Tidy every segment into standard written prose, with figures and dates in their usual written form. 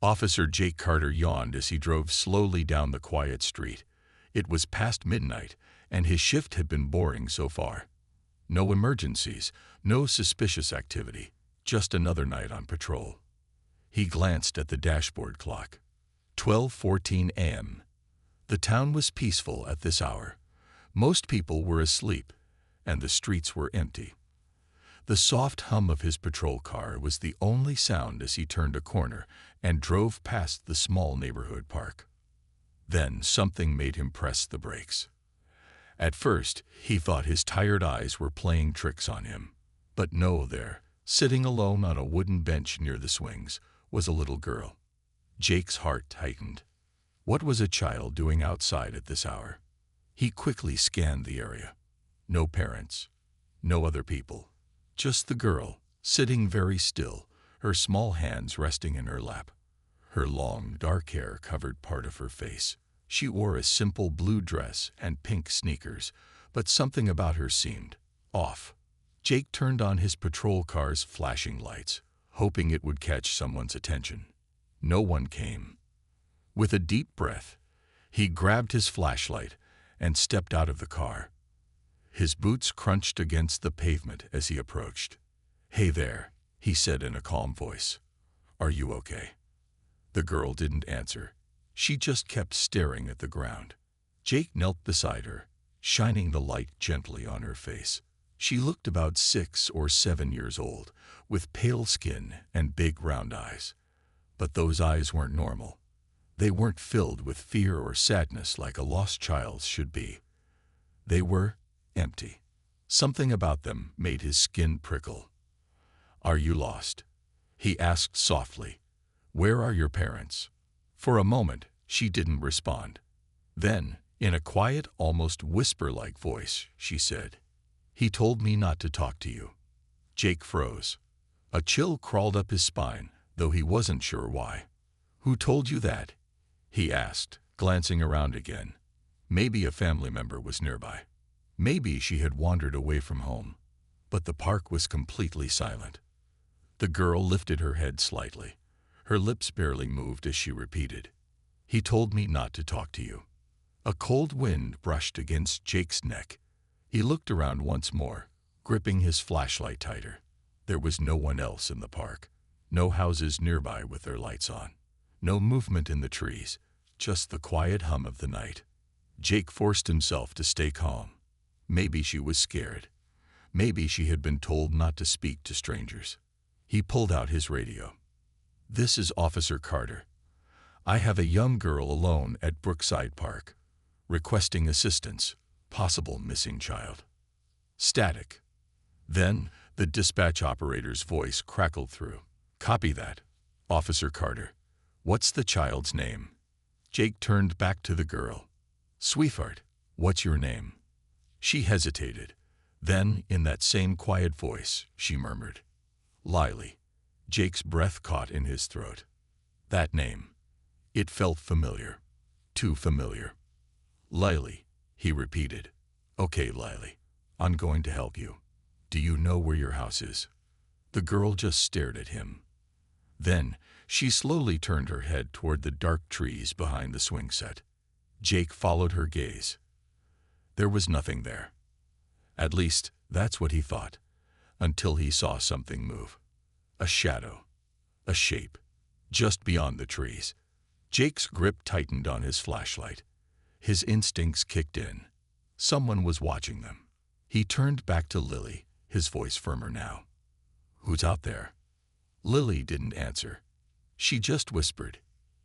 Officer Jake Carter yawned as he drove slowly down the quiet street. It was past midnight, and his shift had been boring so far. No emergencies, no suspicious activity, just another night on patrol. He glanced at the dashboard clock. 12:14 a.m. The town was peaceful at this hour. Most people were asleep, and the streets were empty. The soft hum of his patrol car was the only sound as he turned a corner and drove past the small neighborhood park. Then something made him press the brakes. At first, he thought his tired eyes were playing tricks on him. But no, there, sitting alone on a wooden bench near the swings, was a little girl. Jake's heart tightened. What was a child doing outside at this hour? He quickly scanned the area. No parents, no other people. Just the girl, sitting very still, her small hands resting in her lap. Her long, dark hair covered part of her face. She wore a simple blue dress and pink sneakers, but something about her seemed off. Jake turned on his patrol car's flashing lights, hoping it would catch someone's attention. No one came. With a deep breath, he grabbed his flashlight and stepped out of the car. His boots crunched against the pavement as he approached. "Hey there," he said in a calm voice. "Are you okay?" The girl didn't answer. She just kept staring at the ground. Jake knelt beside her, shining the light gently on her face. She looked about 6 or 7 years old, with pale skin and big round eyes. But those eyes weren't normal. They weren't filled with fear or sadness like a lost child's should be. They were empty. Something about them made his skin prickle. "Are you lost?" he asked softly. "Where are your parents?" For a moment, she didn't respond. Then, in a quiet, almost whisper-like voice, she said, "He told me not to talk to you." Jake froze. A chill crawled up his spine, though he wasn't sure why. "Who told you that?" he asked, glancing around again. Maybe a family member was nearby. Maybe she had wandered away from home. But the park was completely silent. The girl lifted her head slightly. Her lips barely moved as she repeated, "He told me not to talk to you." A cold wind brushed against Jake's neck. He looked around once more, gripping his flashlight tighter. There was no one else in the park. No houses nearby with their lights on. No movement in the trees, just the quiet hum of the night. Jake forced himself to stay calm. Maybe she was scared. Maybe she had been told not to speak to strangers. He pulled out his radio. "This is Officer Carter. I have a young girl alone at Brookside Park, requesting assistance, possible missing child." Static. Then the dispatch operator's voice crackled through. "Copy that, Officer Carter. What's the child's name?" Jake turned back to the girl. "Sweetheart, what's your name?" She hesitated. Then, in that same quiet voice, she murmured, "Lily." Jake's breath caught in his throat. That name. It felt familiar. Too familiar. "Lily," he repeated. "Okay, Lily. I'm going to help you. Do you know where your house is?" The girl just stared at him. Then, she slowly turned her head toward the dark trees behind the swing set. Jake followed her gaze. There was nothing there. At least, that's what he thought, until he saw something move. A shadow. A shape. Just beyond the trees. Jake's grip tightened on his flashlight. His instincts kicked in. Someone was watching them. He turned back to Lily, his voice firmer now. "Who's out there?" Lily didn't answer. She just whispered,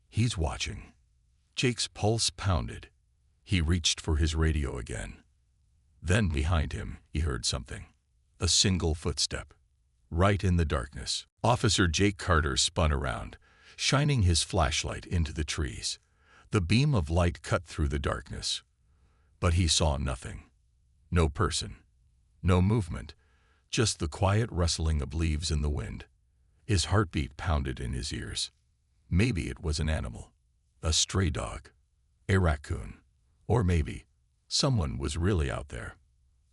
"He's watching." Jake's pulse pounded. He reached for his radio again. Then behind him, he heard something. A single footstep. Right in the darkness, Officer Jake Carter spun around, shining his flashlight into the trees. The beam of light cut through the darkness. But he saw nothing. No person. No movement. Just the quiet rustling of leaves in the wind. His heartbeat pounded in his ears. Maybe it was an animal. A stray dog. A raccoon. Or maybe someone was really out there.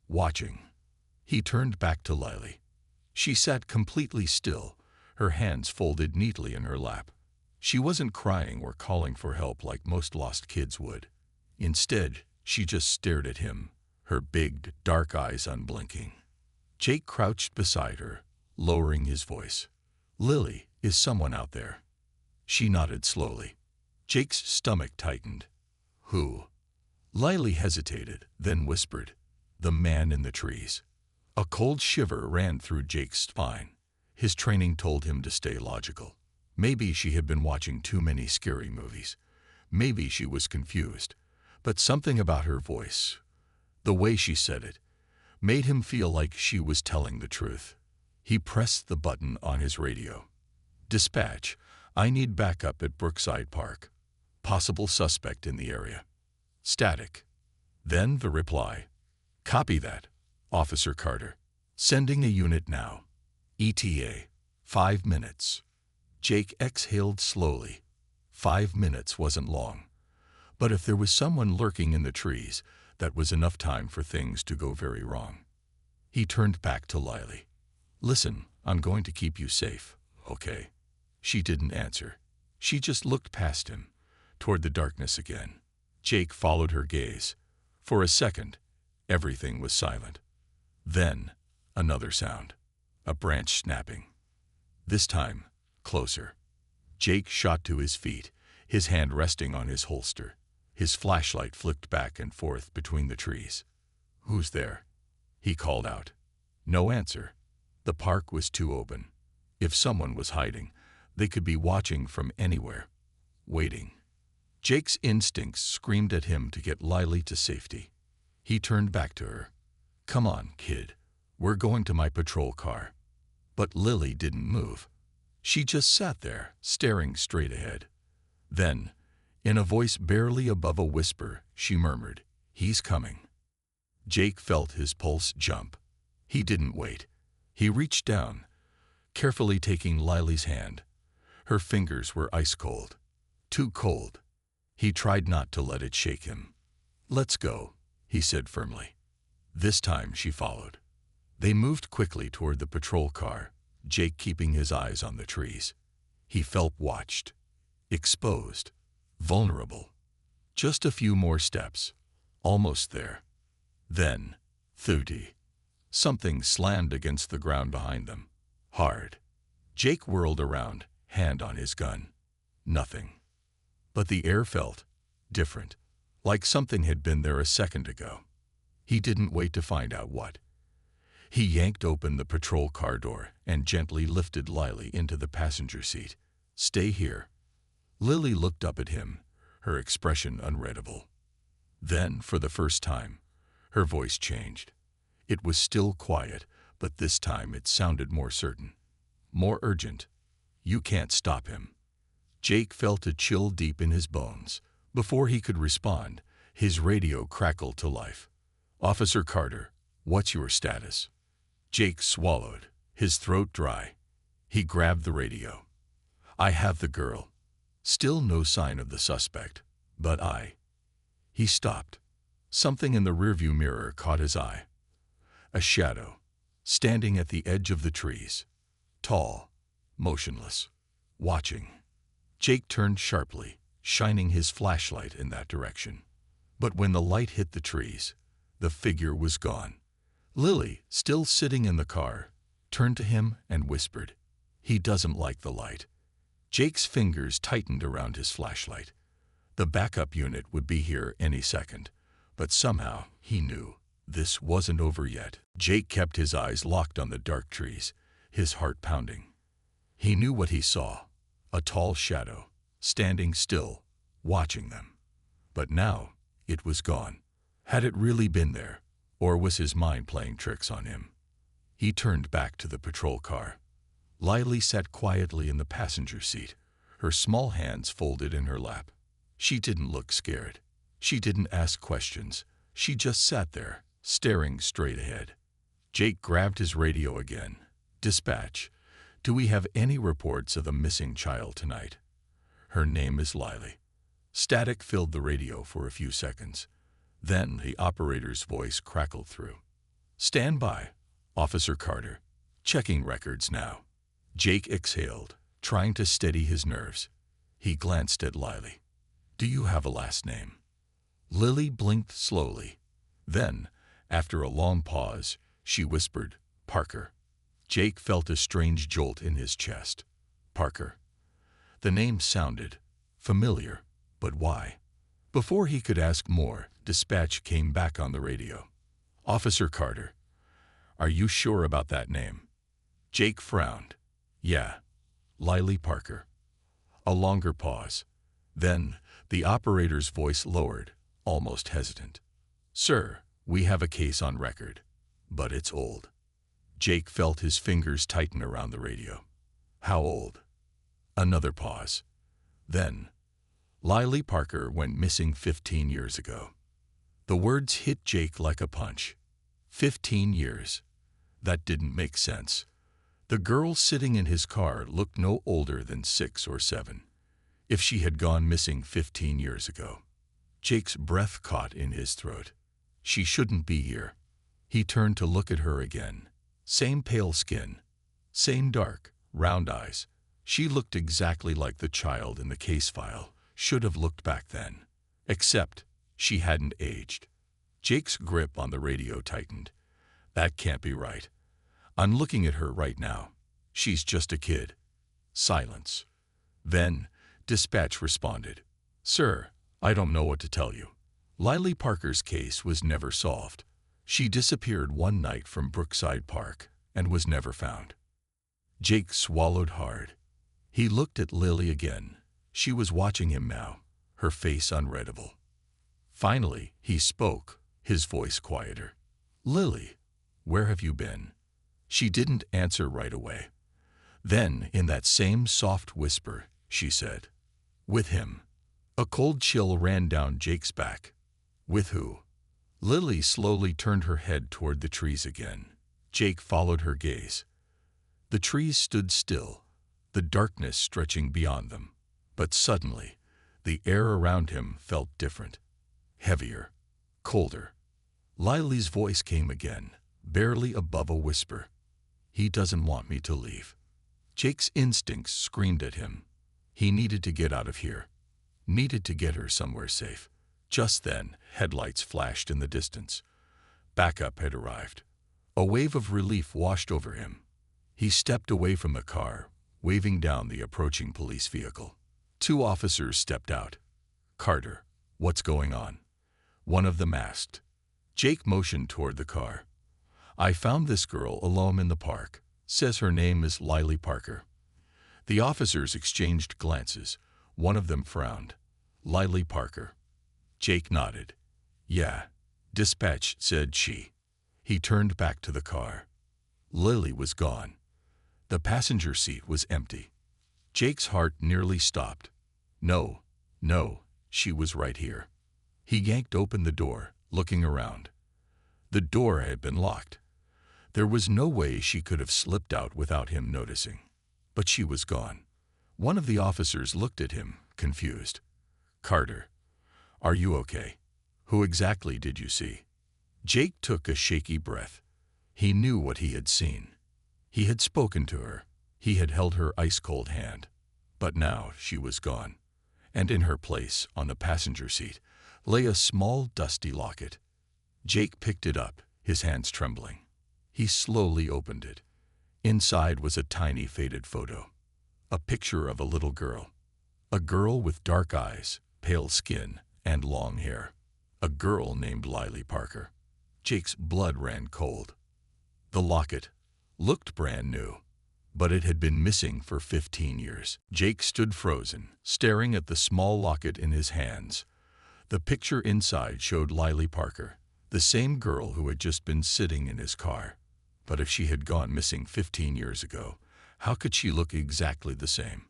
Watching. He turned back to Lily. She sat completely still, her hands folded neatly in her lap. She wasn't crying or calling for help like most lost kids would. Instead, she just stared at him, her big, dark eyes unblinking. Jake crouched beside her, lowering his voice. "Lily, is someone out there?" She nodded slowly. Jake's stomach tightened. "Who?" Lily hesitated, then whispered, "The man in the trees." A cold shiver ran through Jake's spine. His training told him to stay logical. Maybe she had been watching too many scary movies. Maybe she was confused. But something about her voice, the way she said it, made him feel like she was telling the truth. He pressed the button on his radio. "Dispatch, I need backup at Brookside Park. Possible suspect in the area." Static. Then the reply. "Copy that, Officer Carter. Sending a unit now. ETA, 5 minutes." Jake exhaled slowly. 5 minutes wasn't long. But if there was someone lurking in the trees, that was enough time for things to go very wrong. He turned back to Lily. "Listen, I'm going to keep you safe, okay?" She didn't answer. She just looked past him, toward the darkness again. Jake followed her gaze. For a second, everything was silent. Then, another sound. A branch snapping. This time, closer. Jake shot to his feet, his hand resting on his holster. His flashlight flicked back and forth between the trees. "Who's there?" he called out. No answer. The park was too open. If someone was hiding, they could be watching from anywhere, waiting. Jake's instincts screamed at him to get Lily to safety. He turned back to her. "Come on, kid. We're going to my patrol car." But Lily didn't move. She just sat there, staring straight ahead. Then, in a voice barely above a whisper, she murmured, "He's coming." Jake felt his pulse jump. He didn't wait. He reached down, carefully taking Lily's hand. Her fingers were ice cold. Too cold. He tried not to let it shake him. "Let's go," he said firmly. This time she followed. They moved quickly toward the patrol car, Jake keeping his eyes on the trees. He felt watched, exposed, vulnerable. Just a few more steps. Almost there. Then, thuddy. Something slammed against the ground behind them. Hard. Jake whirled around, hand on his gun. Nothing. But the air felt different, like something had been there a second ago. He didn't wait to find out what. He yanked open the patrol car door and gently lifted Lily into the passenger seat. "Stay here." Lily looked up at him, her expression unreadable. Then, for the first time, her voice changed. It was still quiet, but this time it sounded more certain, more urgent. "You can't stop him." Jake felt a chill deep in his bones. Before he could respond, his radio crackled to life. "Officer Carter, what's your status?" Jake swallowed, his throat dry. He grabbed the radio. "I have the girl." Still no sign of the suspect, but He stopped. Something in the rearview mirror caught his eye. A shadow, standing at the edge of the trees. Tall, motionless, watching. Jake turned sharply, shining his flashlight in that direction. But when the light hit the trees, the figure was gone. Lily, still sitting in the car, turned to him and whispered, "He doesn't like the light." Jake's fingers tightened around his flashlight. The backup unit would be here any second, but somehow he knew this wasn't over yet. Jake kept his eyes locked on the dark trees, his heart pounding. He knew what he saw, a tall shadow, standing still, watching them. But now it was gone. Had it really been there? Or was his mind playing tricks on him? He turned back to the patrol car. Lily sat quietly in the passenger seat, her small hands folded in her lap. She didn't look scared. She didn't ask questions. She just sat there, staring straight ahead. Jake grabbed his radio again. "Dispatch, do we have any reports of a missing child tonight?" "Her name is Lily." Static filled the radio for a few seconds. Then the operator's voice crackled through. "Stand by, Officer Carter. Checking records now." Jake exhaled, trying to steady his nerves. He glanced at Lily. "Do you have a last name?" Lily blinked slowly. Then, after a long pause, she whispered, "Parker." Jake felt a strange jolt in his chest. Parker. The name sounded familiar, but why? Before he could ask more, dispatch came back on the radio. "Officer Carter, are you sure about that name?" Jake frowned. "Yeah, Lily Parker." A longer pause. Then, the operator's voice lowered, almost hesitant. "Sir, we have a case on record, but it's old." Jake felt his fingers tighten around the radio. "How old?" Another pause. Then, "Lily Parker went missing 15 years ago." The words hit Jake like a punch. 15 years. That didn't make sense. The girl sitting in his car looked no older than 6 or 7. If she had gone missing 15 years ago. Jake's breath caught in his throat. She shouldn't be here. He turned to look at her again. Same pale skin. Same dark, round eyes. She looked exactly like the child in the case file should have looked back then. Except, she hadn't aged. Jake's grip on the radio tightened. That can't be right. I'm looking at her right now. She's just a kid. Silence. Then, dispatch responded. "Sir, I don't know what to tell you. Lily Parker's case was never solved. She disappeared one night from Brookside Park and was never found." Jake swallowed hard. He looked at Lily again. She was watching him now, her face unreadable. Finally, he spoke, his voice quieter. "Lily, where have you been?" She didn't answer right away. Then, in that same soft whisper, she said, "With him." A cold chill ran down Jake's back. "With who?" Lily slowly turned her head toward the trees again. Jake followed her gaze. The trees stood still, the darkness stretching beyond them. But suddenly, the air around him felt different. Heavier. Colder. Lily's voice came again, barely above a whisper. "He doesn't want me to leave." Jake's instincts screamed at him. He needed to get out of here. Needed to get her somewhere safe. Just then, headlights flashed in the distance. Backup had arrived. A wave of relief washed over him. He stepped away from the car, waving down the approaching police vehicle. 2 officers stepped out. "Carter, what's going on?" One of them asked. Jake motioned toward the car. "I found this girl alone in the park. Says her name is Lily Parker." The officers exchanged glances. One of them frowned. "Lily Parker." Jake nodded. "Yeah, dispatch said she." He turned back to the car. Lily was gone. The passenger seat was empty. Jake's heart nearly stopped. No, she was right here. He yanked open the door, looking around. The door had been locked. There was no way she could have slipped out without him noticing. But she was gone. One of the officers looked at him, confused. "Carter, are you okay? Who exactly did you see?" Jake took a shaky breath. He knew what he had seen. He had spoken to her. He had held her ice-cold hand. But now she was gone. And in her place, on the passenger seat, lay a small, dusty locket. Jake picked it up, his hands trembling. He slowly opened it. Inside was a tiny faded photo. A picture of a little girl. A girl with dark eyes, pale skin, and long hair. A girl named Lily Parker. Jake's blood ran cold. The locket looked brand new, but it had been missing for 15 years. Jake stood frozen, staring at the small locket in his hands. The picture inside showed Lily Parker, the same girl who had just been sitting in his car. But if she had gone missing 15 years ago, how could she look exactly the same?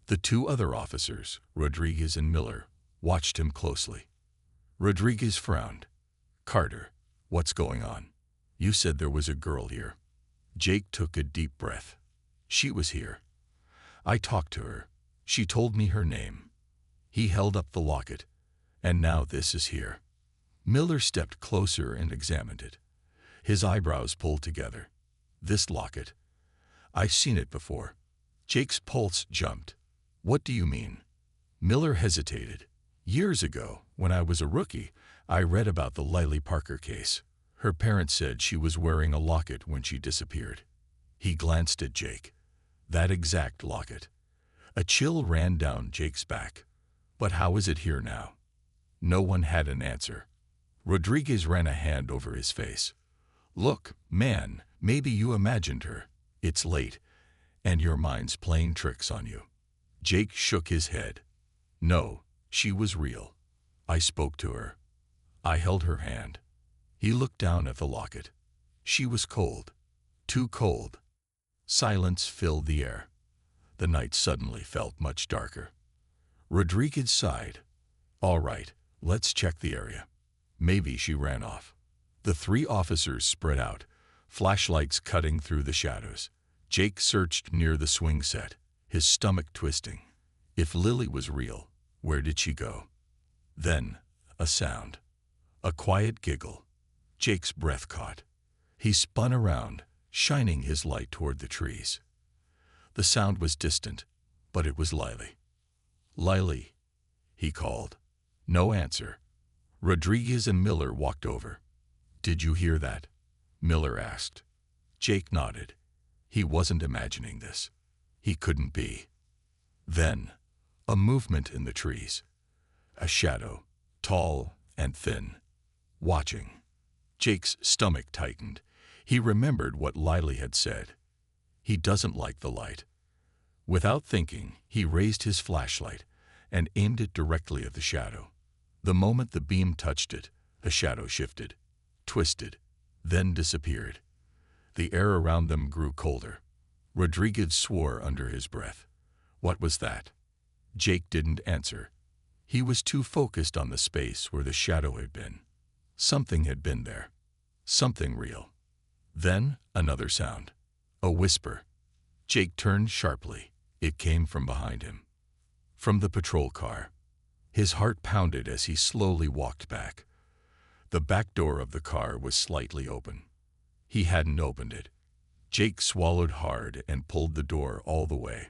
The 2 other officers, Rodriguez and Miller, watched him closely. Rodriguez frowned. "Carter, what's going on? You said there was a girl here." Jake took a deep breath. "She was here. I talked to her. She told me her name." He held up the locket. "And now this is here." Miller stepped closer and examined it. His eyebrows pulled together. "This locket. I've seen it before." Jake's pulse jumped. "What do you mean?" Miller hesitated. Years ago, when I was a rookie, I read about the Lily Parker case. Her parents said she was wearing a locket when she disappeared. He glanced at Jake. That exact locket. A chill ran down Jake's back. But how is it here now? No one had an answer. Rodriguez ran a hand over his face. Look, man, maybe you imagined her. It's late, and your mind's playing tricks on you. Jake shook his head. No, she was real. I spoke to her. I held her hand. He looked down at the locket. She was cold. Too cold. Silence filled the air. The night suddenly felt much darker. Rodriguez sighed. All right, let's check the area. Maybe she ran off. The three officers spread out, flashlights cutting through the shadows. Jake searched near the swing set, his stomach twisting. If Lily was real, where did she go? Then, a sound. A quiet giggle. Jake's breath caught. He spun around, shining his light toward the trees. The sound was distant, but it was Lily. Lily, he called. No answer. Rodriguez and Miller walked over. Did you hear that? Miller asked. Jake nodded. He wasn't imagining this. He couldn't be. Then, a movement in the trees. A shadow, tall and thin, watching. Jake's stomach tightened. He remembered what Lily had said. He doesn't like the light. Without thinking, he raised his flashlight and aimed it directly at the shadow. The moment the beam touched it, the shadow shifted, twisted, then disappeared. The air around them grew colder. Rodriguez swore under his breath. What was that? Jake didn't answer. He was too focused on the space where the shadow had been. Something had been there. Something real. Then another sound. A whisper. Jake turned sharply. It came from behind him. From the patrol car. His heart pounded as he slowly walked back. The back door of the car was slightly open. He hadn't opened it. Jake swallowed hard and pulled the door all the way.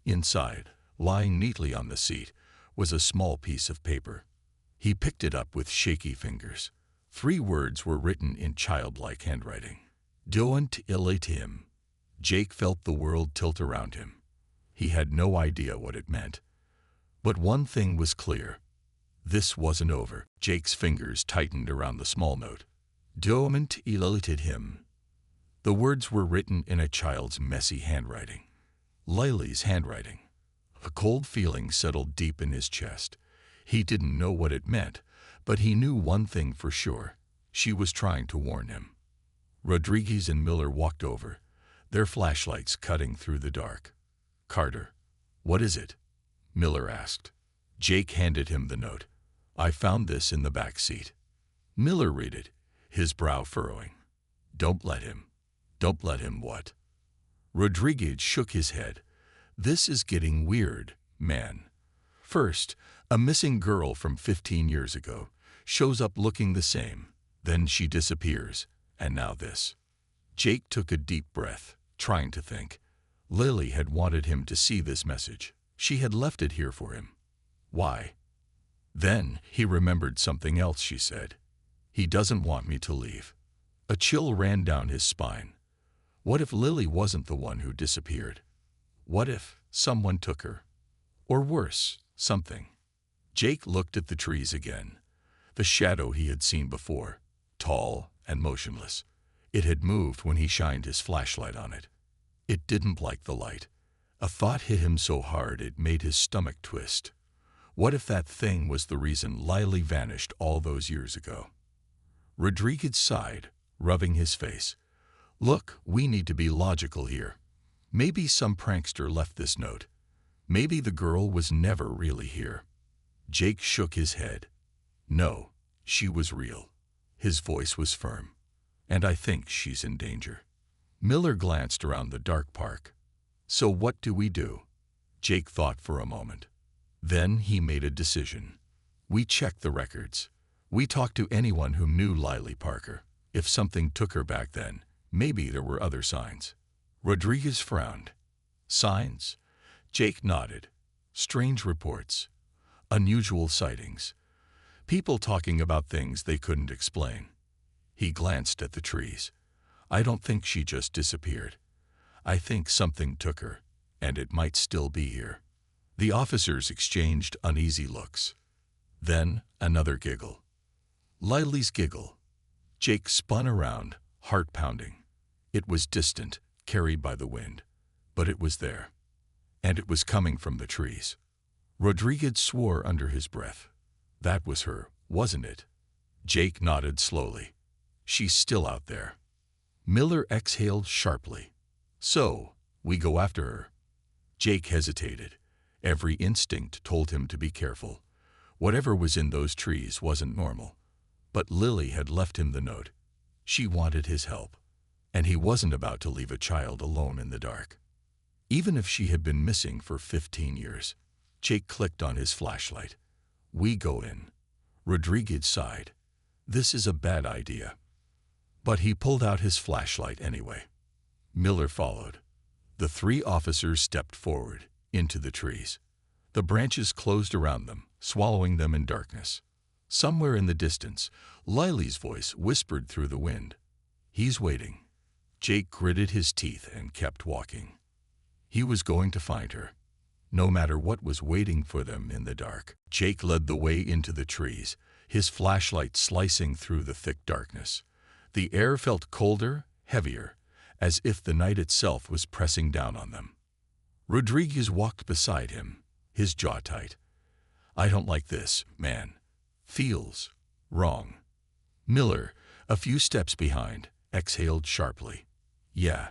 Inside, lying neatly on the seat, was a small piece of paper. He picked it up with shaky fingers. 3 words were written in childlike handwriting. Don't illate him. Jake felt the world tilt around him. He had no idea what it meant. But one thing was clear. This wasn't over. Jake's fingers tightened around the small note. Don't illate him. The words were written in a child's messy handwriting. Lily's handwriting. A cold feeling settled deep in his chest. He didn't know what it meant, but he knew one thing for sure. She was trying to warn him. Rodriguez and Miller walked over, their flashlights cutting through the dark. Carter, what is it? Miller asked. Jake handed him the note. I found this in the back seat. Miller read it, his brow furrowing. Don't let him. Don't let him what? Rodriguez shook his head. This is getting weird, man. First, a missing girl from 15 years ago shows up looking the same. Then she disappears, and now this. Jake took a deep breath, trying to think. Lily had wanted him to see this message. She had left it here for him. Why? Then he remembered something else she said. He doesn't want me to leave. A chill ran down his spine. What if Lily wasn't the one who disappeared? What if someone took her? Or worse, something. Jake looked at the trees again. The shadow he had seen before, tall and motionless. It had moved when he shined his flashlight on it. It didn't like the light. A thought hit him so hard it made his stomach twist. What if that thing was the reason Lily vanished all those years ago? Rodriguez sighed, rubbing his face. Look, we need to be logical here. Maybe some prankster left this note. Maybe the girl was never really here. Jake shook his head. No, she was real. His voice was firm. And I think she's in danger. Miller glanced around the dark park. So what do we do? Jake thought for a moment. Then he made a decision. We checked the records. We talked to anyone who knew Lily Parker. If something took her back then, maybe there were other signs. Rodriguez frowned. Signs? Jake nodded. Strange reports. Unusual sightings. People talking about things they couldn't explain. He glanced at the trees. I don't think she just disappeared. I think something took her, and it might still be here. The officers exchanged uneasy looks. Then another giggle. Lily's giggle. Jake spun around, heart pounding. It was distant, carried by the wind. But it was there. And it was coming from the trees. Rodriguez swore under his breath. That was her, wasn't it? Jake nodded slowly. She's still out there. Miller exhaled sharply. So, we go after her. Jake hesitated. Every instinct told him to be careful. Whatever was in those trees wasn't normal. But Lily had left him the note. She wanted his help. And he wasn't about to leave a child alone in the dark. Even if she had been missing for 15 years. Jake clicked on his flashlight. We go in. Rodriguez sighed. This is a bad idea. But he pulled out his flashlight anyway. Miller followed. The three officers stepped forward, into the trees. The branches closed around them, swallowing them in darkness. Somewhere in the distance, Lily's voice whispered through the wind. He's waiting. Jake gritted his teeth and kept walking. He was going to find her, no matter what was waiting for them in the dark. Jake led the way into the trees, his flashlight slicing through the thick darkness. The air felt colder, heavier, as if the night itself was pressing down on them. Rodriguez walked beside him, his jaw tight. I don't like this, man. Feels wrong. Miller, a few steps behind, exhaled sharply. Yeah,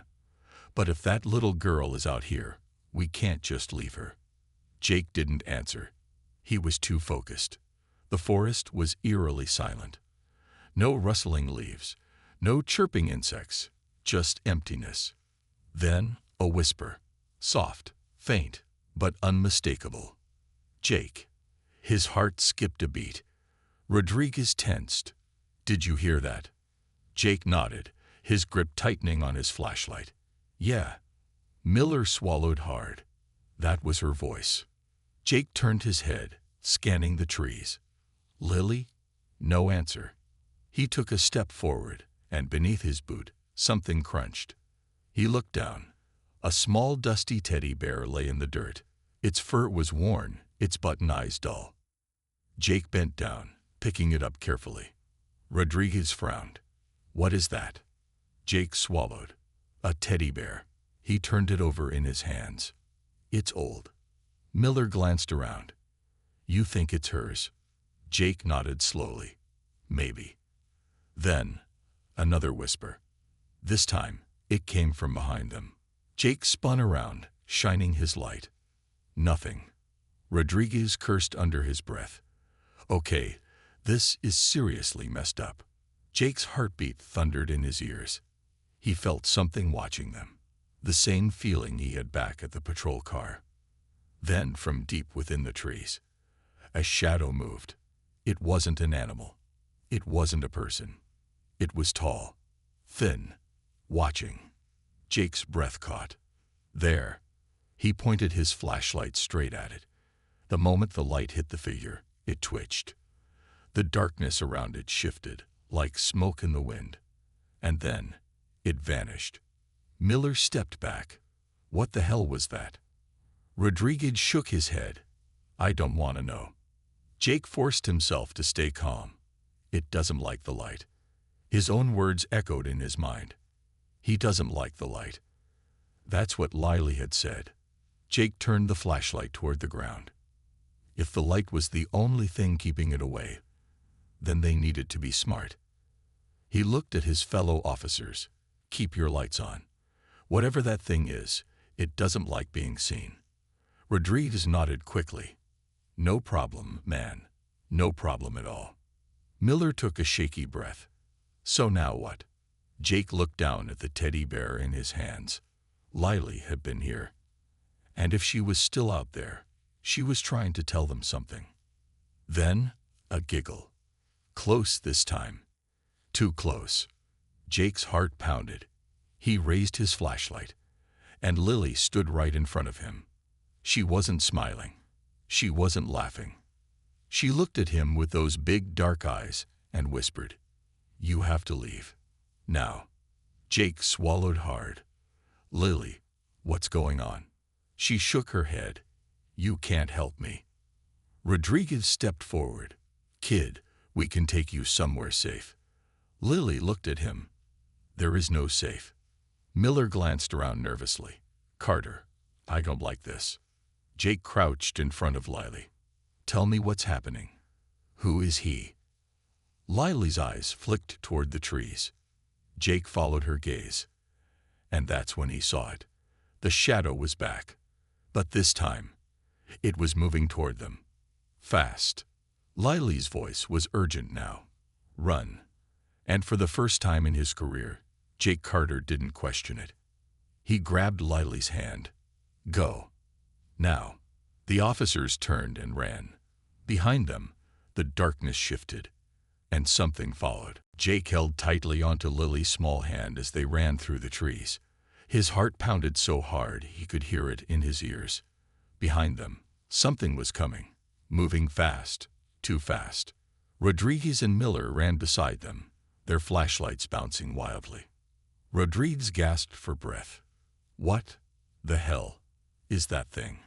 but if that little girl is out here, we can't just leave her. Jake didn't answer. He was too focused. The forest was eerily silent. No rustling leaves, no chirping insects, just emptiness. Then a whisper, soft, faint, but unmistakable. Jake. His heart skipped a beat. Rodriguez tensed. Did you hear that? Jake nodded, his grip tightening on his flashlight. Yeah. Miller swallowed hard. That was her voice. Jake turned his head, scanning the trees. Lily? No answer. He took a step forward, and beneath his boot, something crunched. He looked down. A small dusty teddy bear lay in the dirt. Its fur was worn, its button eyes dull. Jake bent down, picking it up carefully. Rodriguez frowned. What is that? Jake swallowed. A teddy bear. He turned it over in his hands. It's old. Miller glanced around. You think it's hers? Jake nodded slowly. Maybe. Then, another whisper. This time, it came from behind them. Jake spun around, shining his light. Nothing. Rodriguez cursed under his breath. Okay, this is seriously messed up. Jake's heartbeat thundered in his ears. He felt something watching them, the same feeling he had back at the patrol car. Then, from deep within the trees, a shadow moved. It wasn't an animal. It wasn't a person. It was tall, thin, watching. Jake's breath caught. There. He pointed his flashlight straight at it. The moment the light hit the figure, it twitched. The darkness around it shifted, like smoke in the wind. And then, it vanished. Miller stepped back. What the hell was that? Rodriguez shook his head. I don't want to know. Jake forced himself to stay calm. It doesn't like the light. His own words echoed in his mind. He doesn't like the light. That's what Lily had said. Jake turned the flashlight toward the ground. If the light was the only thing keeping it away, then they needed to be smart. He looked at his fellow officers. Keep your lights on. Whatever that thing is, it doesn't like being seen. Rodriguez nodded quickly. No problem, man. No problem at all. Miller took a shaky breath. So now what? Jake looked down at the teddy bear in his hands. Lily had been here. And if she was still out there, she was trying to tell them something. Then, a giggle. Close this time. Too close. Jake's heart pounded. He raised his flashlight. And Lily stood right in front of him. She wasn't smiling. She wasn't laughing. She looked at him with those big dark eyes and whispered, "You have to leave. Now." Jake swallowed hard. "Lily, what's going on?" She shook her head. "You can't help me." Rodriguez stepped forward. "Kid, we can take you somewhere safe." Lily looked at him. "There is no safe." Miller glanced around nervously. "Carter, I don't like this." Jake crouched in front of Lily. "Tell me what's happening. Who is he?" Lily's eyes flicked toward the trees. Jake followed her gaze. And that's when he saw it. The shadow was back. But this time, it was moving toward them. Fast. Lily's voice was urgent now. "Run." And for the first time in his career, Jake Carter didn't question it. He grabbed Lily's hand. "Go. Now." The officers turned and ran. Behind them, the darkness shifted, and something followed. Jake held tightly onto Lily's small hand as they ran through the trees. His heart pounded so hard he could hear it in his ears. Behind them, something was coming, moving fast, too fast. Rodriguez and Miller ran beside them, their flashlights bouncing wildly. Rodriguez gasped for breath. "What the hell is that thing?"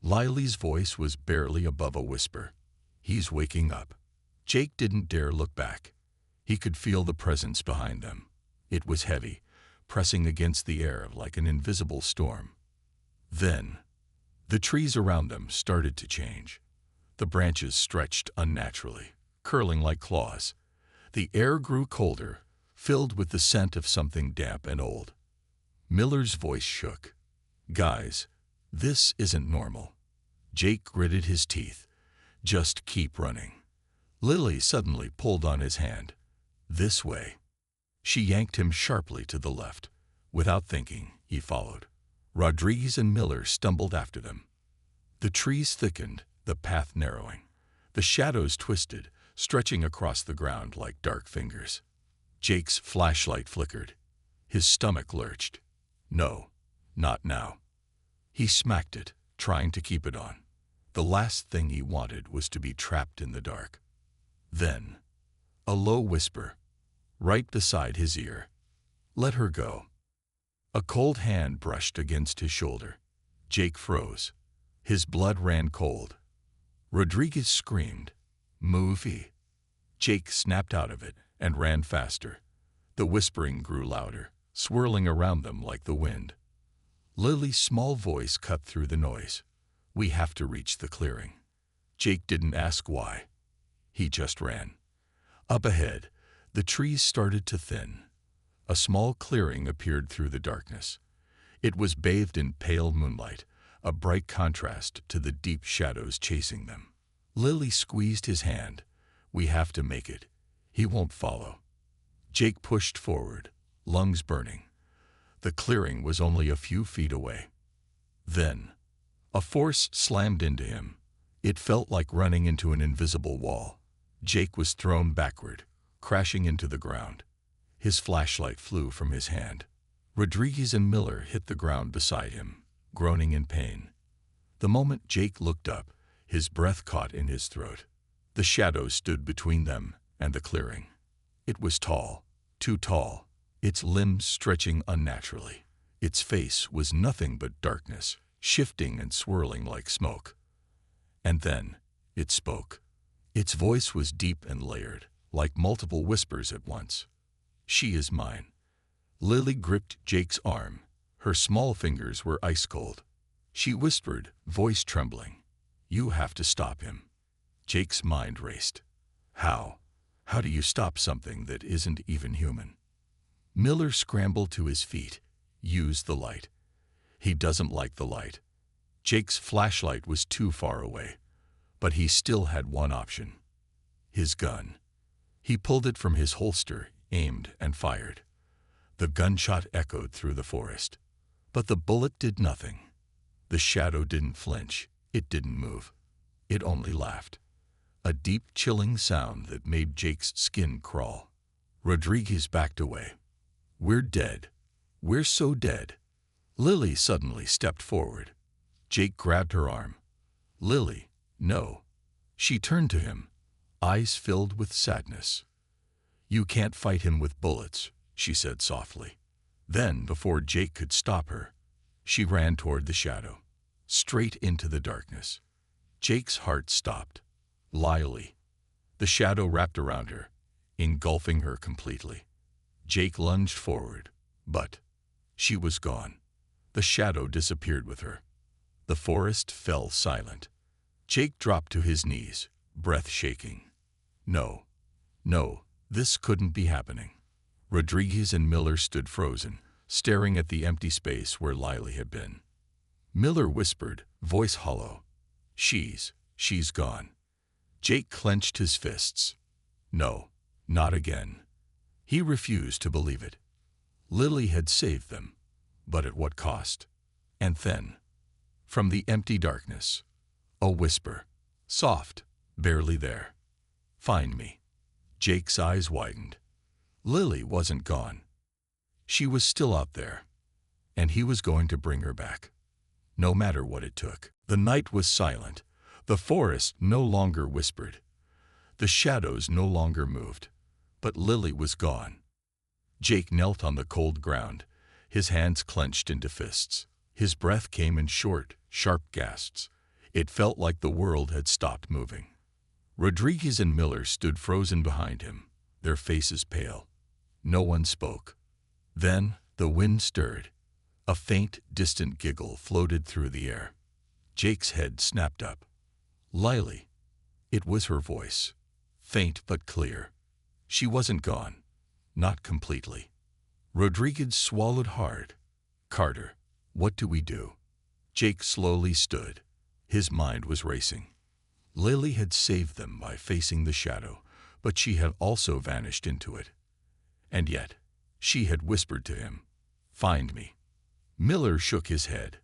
Lily's voice was barely above a whisper. "He's waking up." Jake didn't dare look back. He could feel the presence behind them. It was heavy, pressing against the air like an invisible storm. Then, the trees around them started to change. The branches stretched unnaturally, curling like claws. The air grew colder, filled with the scent of something damp and old. Miller's voice shook. "Guys, this isn't normal." Jake gritted his teeth. "Just keep running." Lily suddenly pulled on his hand. "This way." She yanked him sharply to the left. Without thinking, he followed. Rodriguez and Miller stumbled after them. The trees thickened, the path narrowing. The shadows twisted, stretching across the ground like dark fingers. Jake's flashlight flickered. His stomach lurched. "No, not now." He smacked it, trying to keep it on. The last thing he wanted was to be trapped in the dark. Then, a low whisper, right beside his ear. "Let her go." A cold hand brushed against his shoulder. Jake froze. His blood ran cold. Rodriguez screamed, "Movie." Jake snapped out of it and ran faster. The whispering grew louder, swirling around them like the wind. Lily's small voice cut through the noise. "We have to reach the clearing." Jake didn't ask why. He just ran. Up ahead, the trees started to thin. A small clearing appeared through the darkness. It was bathed in pale moonlight, a bright contrast to the deep shadows chasing them. Lily squeezed his hand. "We have to make it. He won't follow." Jake pushed forward, lungs burning. The clearing was only a few feet away. Then, a force slammed into him. It felt like running into an invisible wall. Jake was thrown backward, crashing into the ground. His flashlight flew from his hand. Rodriguez and Miller hit the ground beside him, groaning in pain. The moment Jake looked up, his breath caught in his throat. The shadow stood between them and the clearing. It was tall, too tall, its limbs stretching unnaturally. Its face was nothing but darkness, shifting and swirling like smoke. And then, it spoke. Its voice was deep and layered, like multiple whispers at once. "She is mine." Lily gripped Jake's arm. Her small fingers were ice cold. She whispered, voice trembling, "You have to stop him." Jake's mind raced. How? How do you stop something that isn't even human? Miller scrambled to his feet. "Use the light." "He doesn't like the light." Jake's flashlight was too far away, but he still had one option. His gun. He pulled it from his holster, aimed, and fired. The gunshot echoed through the forest. But the bullet did nothing. The shadow didn't flinch. It didn't move. It only laughed. A deep, chilling sound that made Jake's skin crawl. Rodriguez backed away. "We're dead. We're so dead." Lily suddenly stepped forward. Jake grabbed her arm. Lily, no. She turned to him, eyes filled with sadness. You can't fight him with bullets, she said softly. Then, before Jake could stop her, she ran toward the shadow, straight into the darkness. Jake's heart stopped. Lily. The shadow wrapped around her, engulfing her completely. Jake lunged forward, but she was gone. The shadow disappeared with her. The forest fell silent. Jake dropped to his knees, breath shaking. No, no, this couldn't be happening. Rodriguez and Miller stood frozen, staring at the empty space where Lily had been. Miller whispered, voice hollow, she's gone. Jake clenched his fists. No, not again. He refused to believe it. Lily had saved them, but at what cost? And then, from the empty darkness, a whisper, soft, barely there. Find me. Jake's eyes widened. Lily wasn't gone. She was still out there, and he was going to bring her back, no matter what it took. The night was silent. The forest no longer whispered. The shadows no longer moved, but Lily was gone. Jake knelt on the cold ground, his hands clenched into fists. His breath came in short, sharp gasps. It felt like the world had stopped moving. Rodriguez and Miller stood frozen behind him, their faces pale. No one spoke. Then the wind stirred. A faint, distant giggle floated through the air. Jake's head snapped up. Lily. It was her voice. Faint but clear. She wasn't gone. Not completely. Rodriguez swallowed hard. Carter, what do we do? Jake slowly stood. His mind was racing. Lily had saved them by facing the shadow, but she had also vanished into it. And yet, she had whispered to him, find me. Miller shook his head.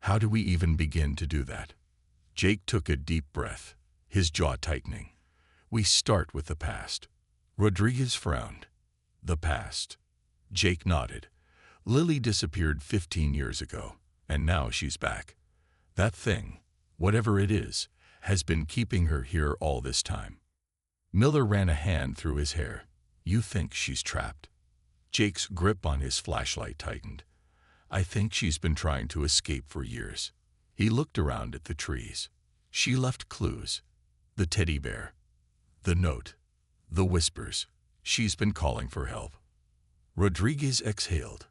How do we even begin to do that? Jake took a deep breath, his jaw tightening. We start with the past. Rodriguez frowned. The past. Jake nodded. Lily disappeared 15 years ago, and now she's back. That thing, whatever it is, has been keeping her here all this time. Miller ran a hand through his hair. You think she's trapped? Jake's grip on his flashlight tightened. I think she's been trying to escape for years. He looked around at the trees. She left clues. The teddy bear. The note. The whispers. She's been calling for help. Rodriguez exhaled.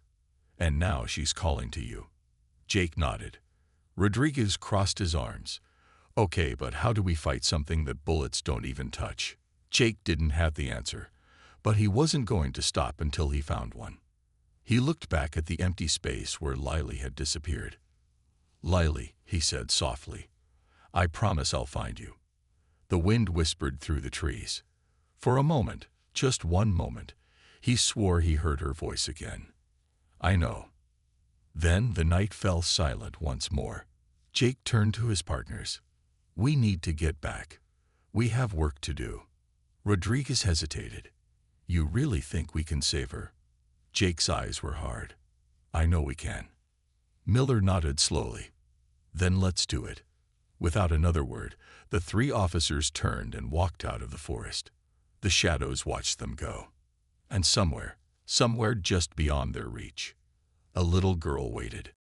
And now she's calling to you. Jake nodded. Rodriguez crossed his arms. Okay, but how do we fight something that bullets don't even touch? Jake didn't have the answer, but he wasn't going to stop until he found one. He looked back at the empty space where Lily had disappeared. Lily, he said softly, I promise I'll find you. The wind whispered through the trees. For a moment, just one moment, he swore he heard her voice again. I know. Then the night fell silent once more. Jake turned to his partners. We need to get back. We have work to do. Rodriguez hesitated. You really think we can save her? Jake's eyes were hard. I know we can. Miller nodded slowly. Then let's do it. Without another word, the three officers turned and walked out of the forest. The shadows watched them go. And somewhere just beyond their reach, a little girl waited.